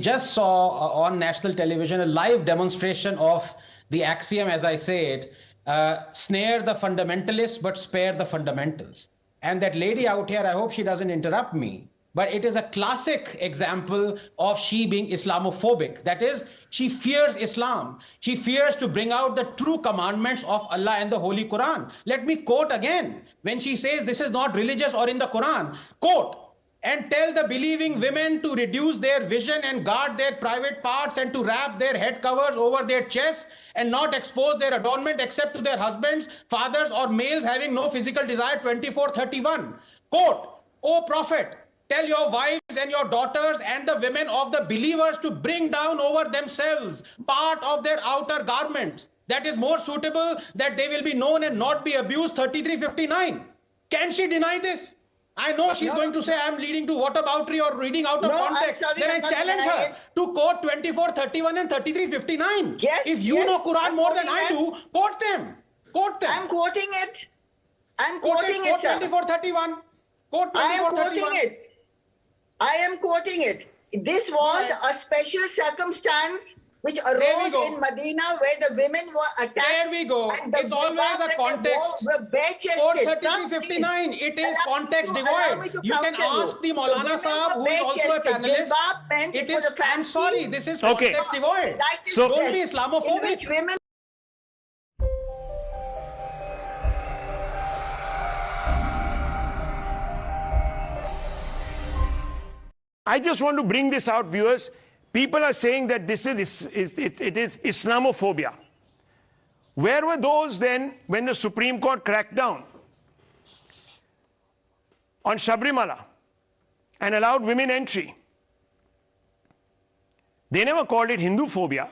just saw on national television a live demonstration of the axiom, as I say it, snare the fundamentalists but spare the fundamentals. And that lady out here, I hope she doesn't interrupt me, but it is a classic example of she being Islamophobic. That is, she fears Islam. She fears to bring out the true commandments of Allah and the Holy Quran. Let me quote again. When she says this is not religious or in the Quran, quote, and tell the believing women to reduce their vision and guard their private parts and to wrap their head covers over their chests and not expose their adornment except to their husbands, fathers or males having no physical desire. 24:31. Quote, O Prophet, tell your wives and your daughters and the women of the believers to bring down over themselves part of their outer garments. That is more suitable, that they will be known and not be abused. 33:59. Can she deny this? I know she's going to say I'm leading to whataboutery or reading out of context. Then I challenge her to quote 24:31 and 33:59. Yes, if you know Quran more than I do, quote them. Quote them. I'm quoting it. I'm quoting it, sir. 24:31. Quote 24:31. I am quoting it. I am quoting it. This was a special circumstance which arose in Medina where the women were attacked. There we go. It's always a context. 43:59. It is context devoid. You can ask the Maulana Sahab, who is also a panelist. It is, I'm sorry, this is context devoid. So don't be Islamophobic. I just want to bring this out, viewers. People are saying that it is Islamophobia. Where were those then when the Supreme Court cracked down on Sabrimala and allowed women entry? They never called it Hindu phobia.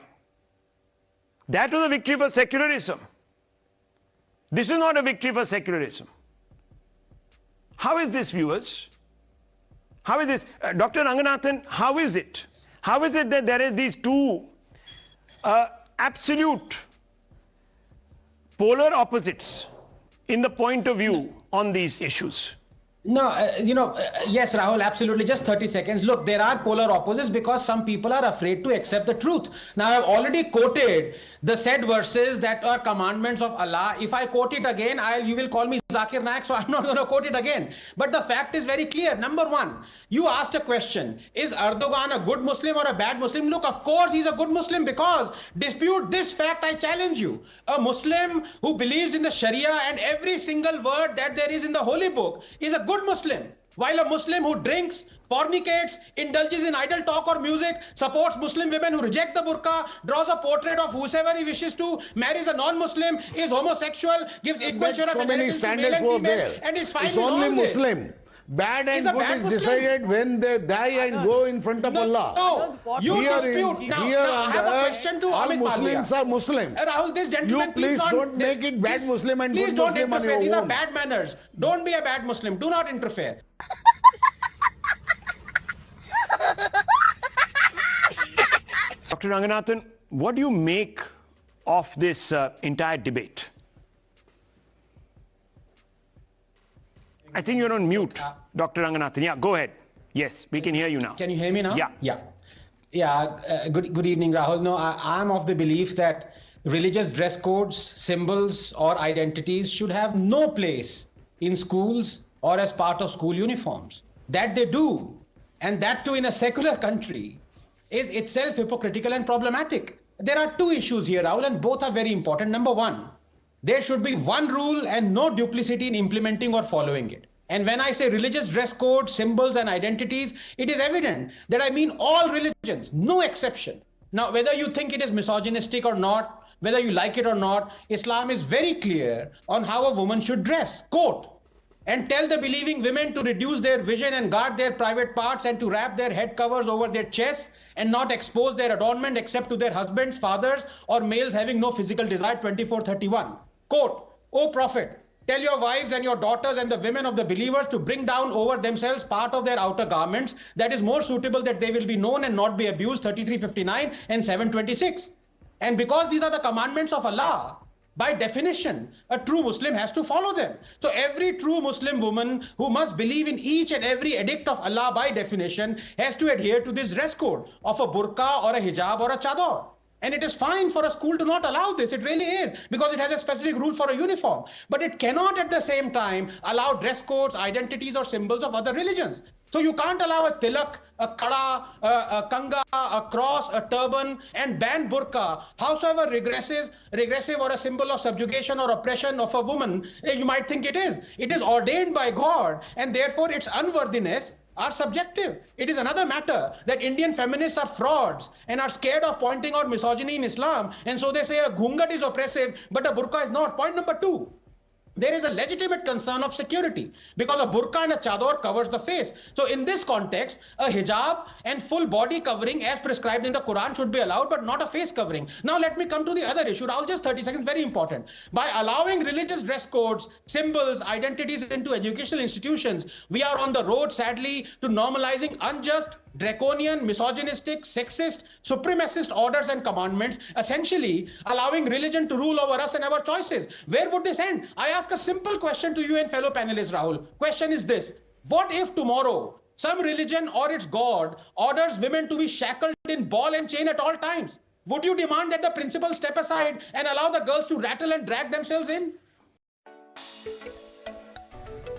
That was a victory for secularism. This is not a victory for secularism. How is this, viewers? How is this? Dr. Ranganathan, how is it? How is it that there is these two absolute polar opposites in the point of view on these issues? No, yes, Rahul, absolutely. Just 30 seconds. Look, there are polar opposites because some people are afraid to accept the truth. Now, I've already quoted the said verses that are commandments of Allah. If I quote it again, you will call me Zakir Naik, so I'm not going to quote it again. But the fact is very clear. Number one, you asked a question. Is Erdogan a good Muslim or a bad Muslim? Look, of course he's a good Muslim, because dispute this fact, I challenge you. A Muslim who believes in the Sharia and every single word that there is in the Holy Book is a good Muslim, while a Muslim who drinks, fornicates, indulges in idle talk or music, supports Muslim women who reject the burqa, draws a portrait of whosoever he wishes to, marries a non-Muslim, is homosexual, gives equal share of inheritance to male and female, and is fine with all this. It's only Muslim. Bad and good is decided when they die and go in front of Allah. No, you dispute. Now, I have a question to all Amit Muslims Pallia. are Muslims. Rahul, this gentleman, You please don't make it bad Muslim and please good don't Muslim on interfere. your These are own. bad manners. Don't be a bad Muslim. Do not interfere. Dr. Ranganathan, what do you make of this entire debate? I think you're on mute, Dr. Ranganathan. Yeah, go ahead. Yes, we can hear you now. Can you hear me now? Yeah. Good evening, Rahul. No, I'm of the belief that religious dress codes, symbols, or identities should have no place in schools or as part of school uniforms. That they do, and that too in a secular country, is itself hypocritical and problematic. There are two issues here, Rahul, and both are very important. Number one, there should be one rule and no duplicity in implementing or following it. And when I say religious dress code, symbols and identities, it is evident that I mean all religions, no exception. Now, whether you think it is misogynistic or not, whether you like it or not, Islam is very clear on how a woman should dress. Quote, and tell the believing women to reduce their vision and guard their private parts and to wrap their head covers over their chests and not expose their adornment except to their husbands, fathers, or males having no physical desire. 24:31. Quote, O Prophet, tell your wives and your daughters and the women of the believers to bring down over themselves part of their outer garments. That is more suitable, that they will be known and not be abused. 33:59 and 7:26. And because these are the commandments of Allah, by definition, a true Muslim has to follow them. So every true Muslim woman who must believe in each and every edict of Allah by definition has to adhere to this dress code of a burqa or a hijab or a chador. And it is fine for a school to not allow this. It really is, because it has a specific rule for a uniform. But it cannot at the same time allow dress codes, identities, or symbols of other religions. So you can't allow a tilak, a kada, a kanga, a cross, a turban, and ban burqa, howsoever regressive or a symbol of subjugation or oppression of a woman you might think it is. It is ordained by God, and therefore its unworthiness are subjective. It is another matter that Indian feminists are frauds and are scared of pointing out misogyny in Islam, and so they say a ghungat is oppressive but a burqa is not. Point number 2. There is a legitimate concern of security because a burqa and a chador covers the face. So in this context, a hijab and full body covering as prescribed in the Quran should be allowed, but not a face covering. Now let me come to the other issue. Rahul, just 30 seconds, very important. By allowing religious dress codes, symbols, identities into educational institutions, we are on the road, sadly, to normalizing unjust, draconian, misogynistic, sexist, supremacist orders and commandments, essentially allowing religion to rule over us and our choices. Where would this end? I ask a simple question to you and fellow panelists, Rahul. Question is this: what if tomorrow some religion or its God orders women to be shackled in ball and chain at all times? Would you demand that the principal step aside and allow the girls to rattle and drag themselves in?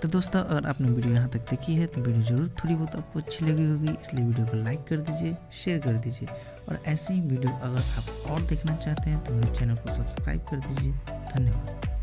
तो दोस्तों, अगर आपने video यहाँ तक देखी है तो video जरूर थोड़ी बहुत आपको अच्छी लगी होगी, इसलिए वीडियो को लाइक कर दीजिए, शेयर कर दीजिए, और ऐसे ही वीडियो अगर आप और देखना चाहते हैं तो मेरे चैनल को सब्सक्राइब कर दीजिए। धन्यवाद।